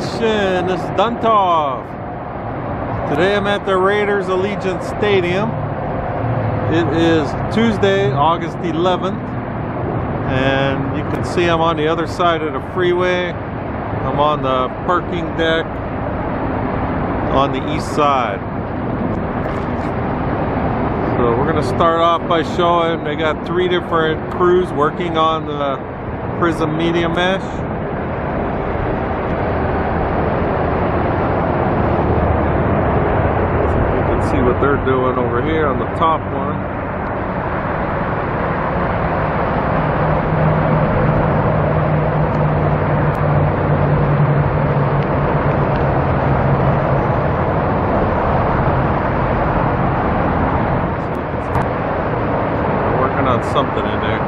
Nation, this is Duntov. Today I'm at the Raiders Allegiant Stadium. It is Tuesday, August 11th, and you can see I'm on the other side of the freeway. I'm on the parking deck on the east side. So we're going to start off by showing they got 3 different crews working on the Prism Media Mesh. See what they're doing over here on the top one. They're working on something in there.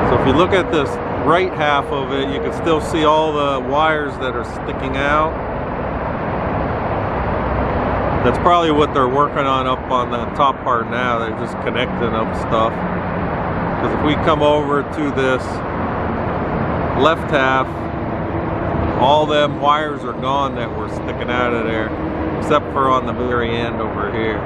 So if you look at this right half of it, you can still see all the wires that are sticking out. That's probably what they're working on up on the top part now. They're just connecting up stuff. Because if we come over to this left half, all them wires are gone that were sticking out of there, except for on the very end over here.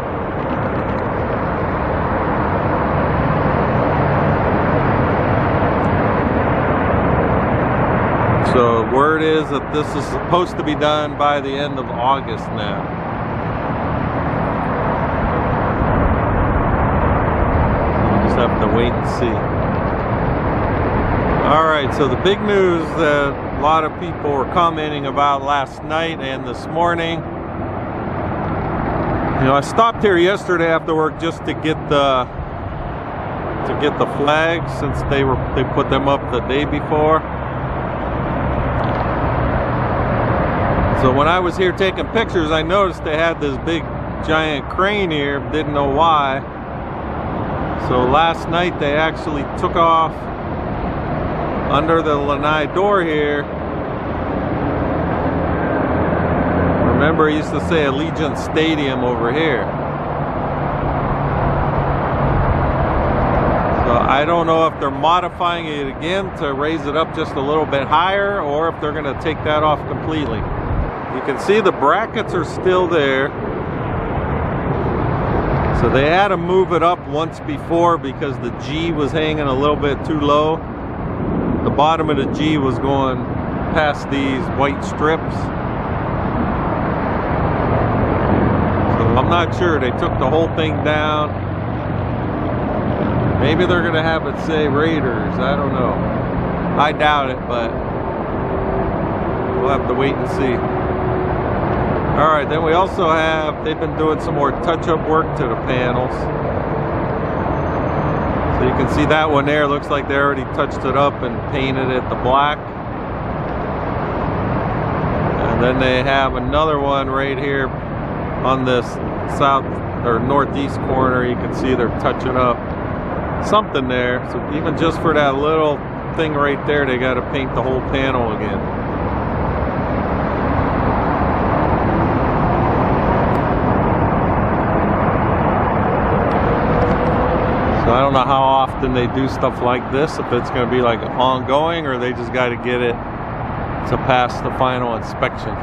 So word is that this is supposed to be done by the end of August now. You just have to wait and see. Alright, so the big news that a lot of people were commenting about last night and this morning. You know, I stopped here yesterday after work just to get the flags, since they put them up the day before. So when I was here taking pictures, I noticed they had this big giant crane here, didn't know why. So last night they actually took off under the lanai door here. Remember, it used to say Allegiant Stadium over here. So I don't know if they're modifying it again to raise it up just a little bit higher, or if they're going to take that off completely. You can see the brackets are still there. So they had to move it up once before because the G was hanging a little bit too low. The bottom of the G was going past these white strips. So I'm not sure. They took the whole thing down. Maybe they're going to have it say Raiders. I don't know. I doubt it, but we'll have to wait and see. Alright, then we also have, they've been doing some more touch-up work to the panels. So you can see that one there, looks like they already touched it up and painted it the black. And then they have another one right here on this south or northeast corner. You can see they're touching up something there. So even just for that little thing right there, they got to paint the whole panel again. So I don't know how often they do stuff like this, if it's going to be like ongoing, or they just got to get it to pass the final inspection.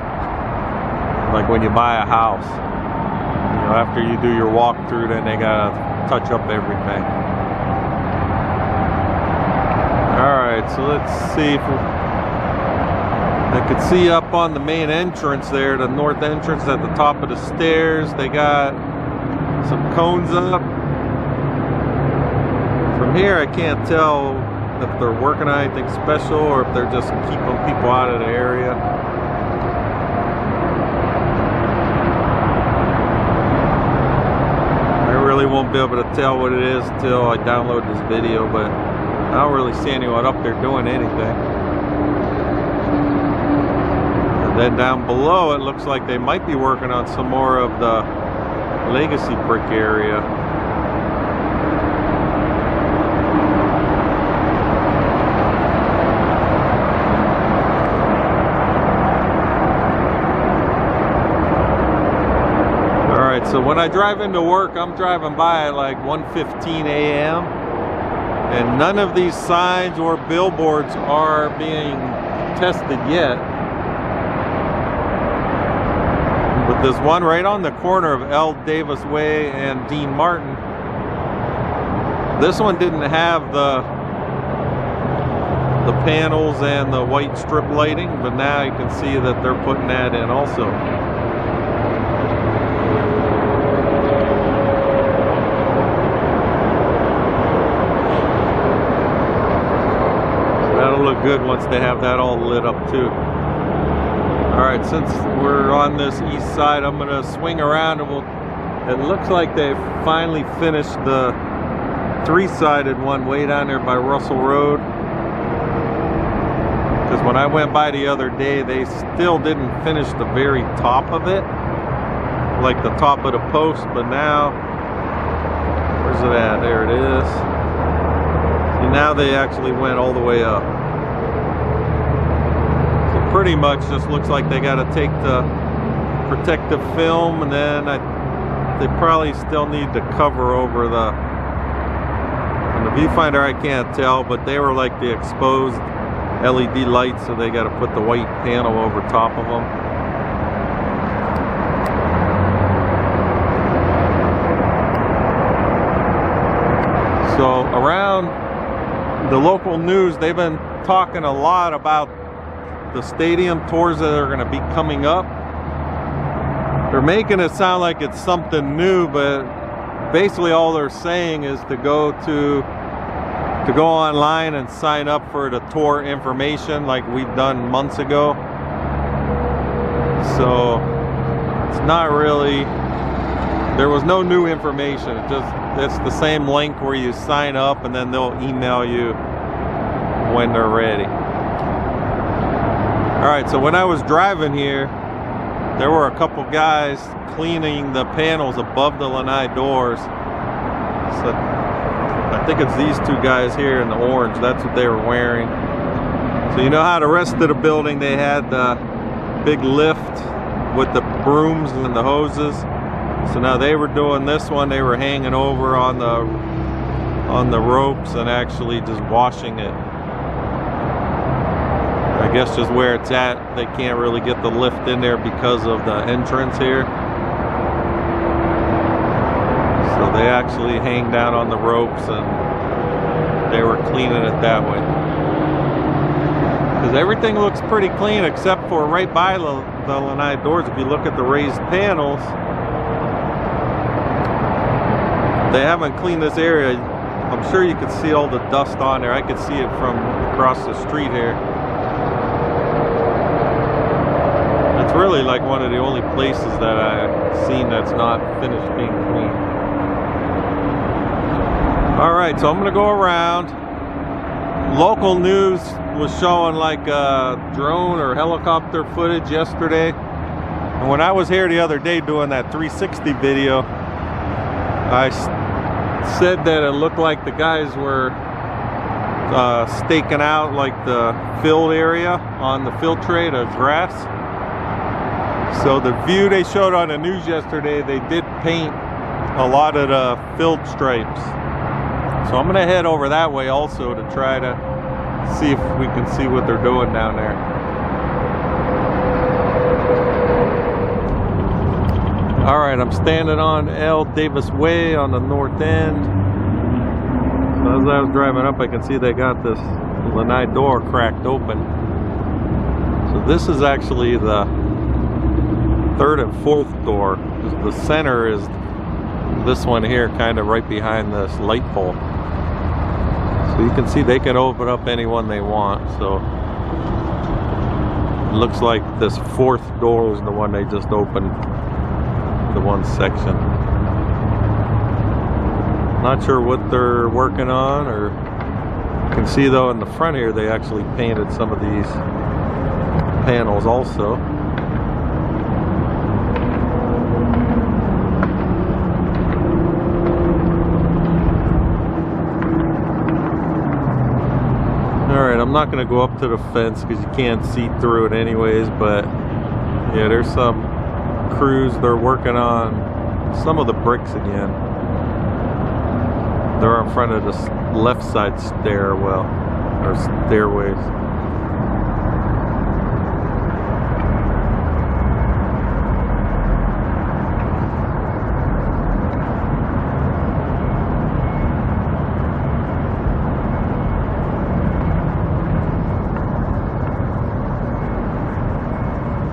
Like when you buy a house, you know, after you do your walkthrough, then they got to touch up everything. Alright, so let's see if I could see up on the main entrance there, the north entrance at the top of the stairs, they got some cones up. From here I can't tell if they're working on anything special or if they're just keeping people out of the area. I really won't be able to tell what it is until I download this video, but I don't really see anyone up there doing anything. And then down below it looks like they might be working on some more of the legacy brick area. So when I drive into work, I'm driving by at like 1:15 a.m. And none of these signs or billboards are being tested yet. But there's one right on the corner of L. Davis Way and Dean Martin. This one didn't have the panels and the white strip lighting, but now you can see that they're putting that in also. So that'll look good once they have that all lit up too. Alright, since we're on this east side, I'm going to swing around and it looks like they finally finished the three-sided one way down there by Russell Road. Because when I went by the other day, they still didn't finish the very top of it, like the top of the post, but now, where's it at? There it is. And now they actually went all the way up. So pretty much just looks like they got to take the protective film, and then they probably still need to cover over the viewfinder. I can't tell, but they were like the exposed LED lights, so they got to put the white panel over top of them. So around the local news, they've been talking a lot about the stadium tours that are going to be coming up. They're making it sound like it's something new, but basically all they're saying is to go online and sign up for the tour information like we've done months ago. So it's not really, there was no new information. It's the same link where you sign up and then they'll email you when they're ready. Alright, so when I was driving here, there were a couple guys cleaning the panels above the lanai doors. So I think it's these two guys here in the orange. That's what they were wearing. So you know how the rest of the building, they had the big lift with the brooms and the hoses. So now they were doing this one. They were hanging over on the ropes and actually just washing it. I guess just where it's at, they can't really get the lift in there because of the entrance here. So they actually hang down on the ropes and they were cleaning it that way. Because everything looks pretty clean except for right by the lanai doors. If you look at the raised panels, they haven't cleaned this area. I'm sure you can see all the dust on there. I could see it from across the street here. It's really like one of the only places that I've seen that's not finished being cleaned. Alright, so I'm going to go around. Local news was showing like drone or helicopter footage yesterday. And when I was here the other day doing that 360 video, I said that it looked like the guys were staking out like the field area on the field tray of grass. So the view they showed on the news yesterday, they did paint a lot of the field stripes. So I'm going to head over that way also to try to see if we can see what they're doing down there. Alright, I'm standing on L. Davis Way on the north end. So as I was driving up, I can see they got this lanai door cracked open. So this is actually the third and fourth door. The center is this one here, kind of right behind this light pole. So you can see they can open up any one they want. So it looks like this fourth door is the one they just opened, the one section. Not sure what they're working on, or you can see though in the front here they actually painted some of these panels also. Alright, I'm not going to go up to the fence because you can't see through it anyways, but yeah, there's some crews, they're working on some of the bricks again. They're in front of left side stairwell or stairways.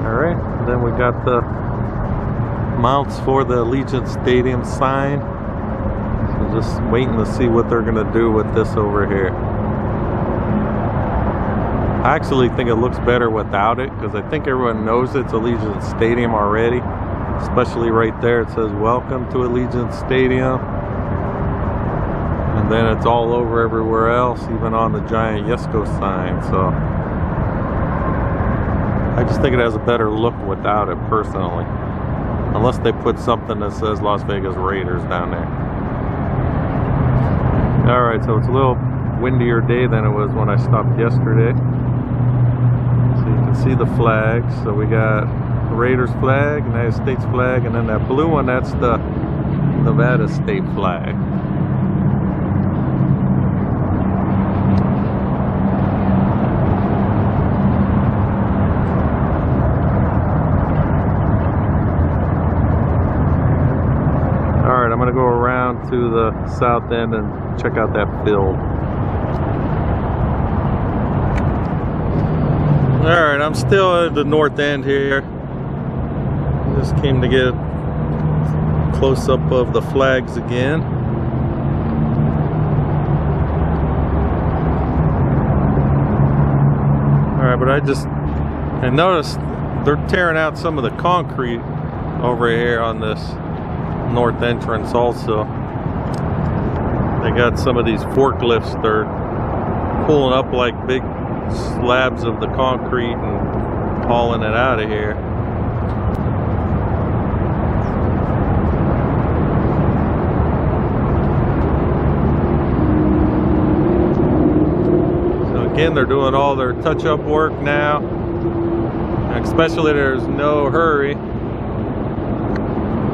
Alright, then we got the mounts for the Allegiant Stadium sign. So just waiting to see what they're gonna do with this over here. I actually think it looks better without it, because I think everyone knows it's Allegiant Stadium already. Especially right there, it says welcome to Allegiant Stadium. And then it's all over everywhere else, even on the giant Yesco sign. So I just think it has a better look without it personally. Unless they put something that says Las Vegas Raiders down there. Alright, so it's a little windier day than it was when I stopped yesterday. So you can see the flags. So we got the Raiders flag, United States flag, and then that blue one, that's the Nevada state flag. Alright, I'm going to go around to the south end and check out that field. Alright, I'm still at the north end here. Just came to get a close-up of the flags again. Alright, but I noticed they're tearing out some of the concrete over here on this north entrance also. They got some of these forklifts, they're pulling up like big slabs of the concrete and hauling it out of here. So again, they're doing all their touch-up work now, and especially there's no hurry.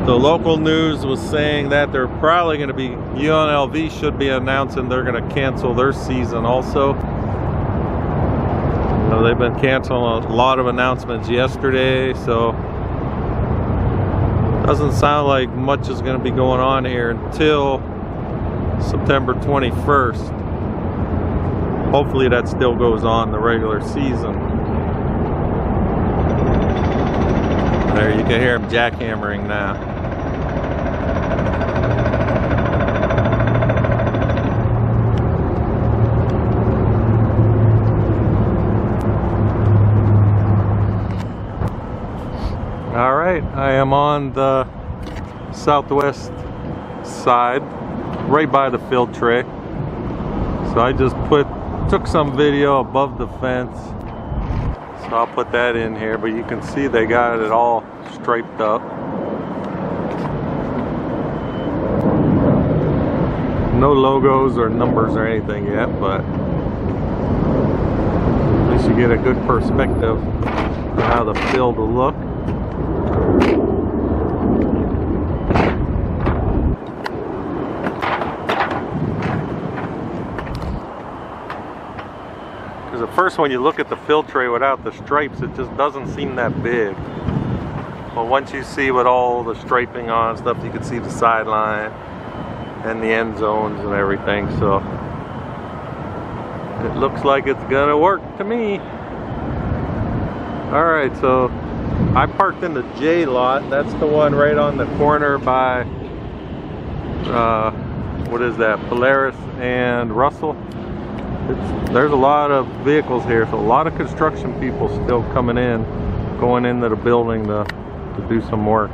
The local news was saying that they're probably going to be, UNLV should be announcing they're going to cancel their season also. So they've been canceling a lot of announcements yesterday, so doesn't sound like much is going to be going on here until September 21st. Hopefully that still goes on the regular season. There, you can hear them jackhammering now. Alright, I am on the southwest side, right by the field tray. So I just took some video above the fence. So I'll put that in here, but you can see they got it all striped up. No logos or numbers or anything yet, but at least you get a good perspective of how the field will look. Because at first when you look at the field tray without the stripes, it just doesn't seem that big. But once you see with all the striping on and stuff, you can see the sideline and the end zones and everything. So it looks like it's gonna work to me. Alright, so I parked in the J lot. That's the one right on the corner by what is that, Polaris and Russell. There's a lot of vehicles here, so a lot of construction people still coming in, going into the building to do some work.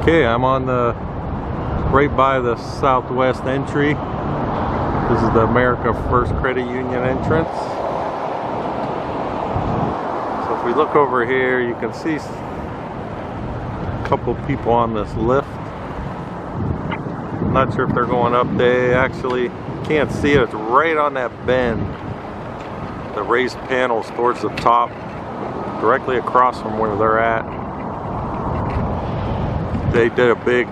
Okay, I'm on the right by the southwest entry. This is the America First Credit Union entrance. So if we look over here, you can see a couple people on this lift. I'm not sure if they're going up. They actually can't see it. It's right on that bend. The raised panels towards the top, directly across from where they're at. They did a big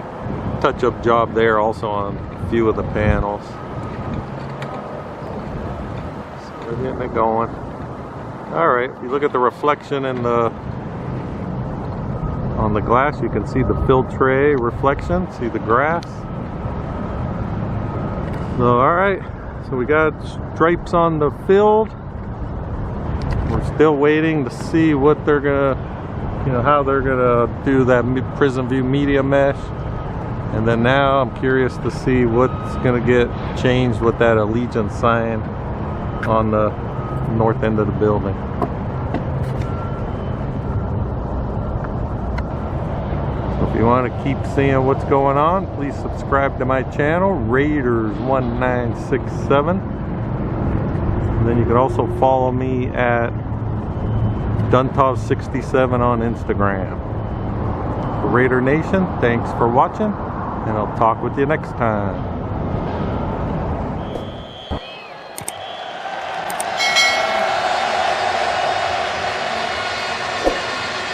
touch-up job there also on a few of the panels. So we're getting it going. Alright, if you look at the reflection in on the glass, you can see the filtre reflection, see the grass. So alright, so we got stripes on the field. We're still waiting to see what they're gonna, how they're gonna do that Prism View media mesh. And then now I'm curious to see what's gonna get changed with that Allegiant sign on the north end of the building. So if you want to keep seeing what's going on, please subscribe to my channel, Raiders1967. And then you can also follow me at Duntov67 on Instagram. For Raider Nation, thanks for watching, and I'll talk with you next time.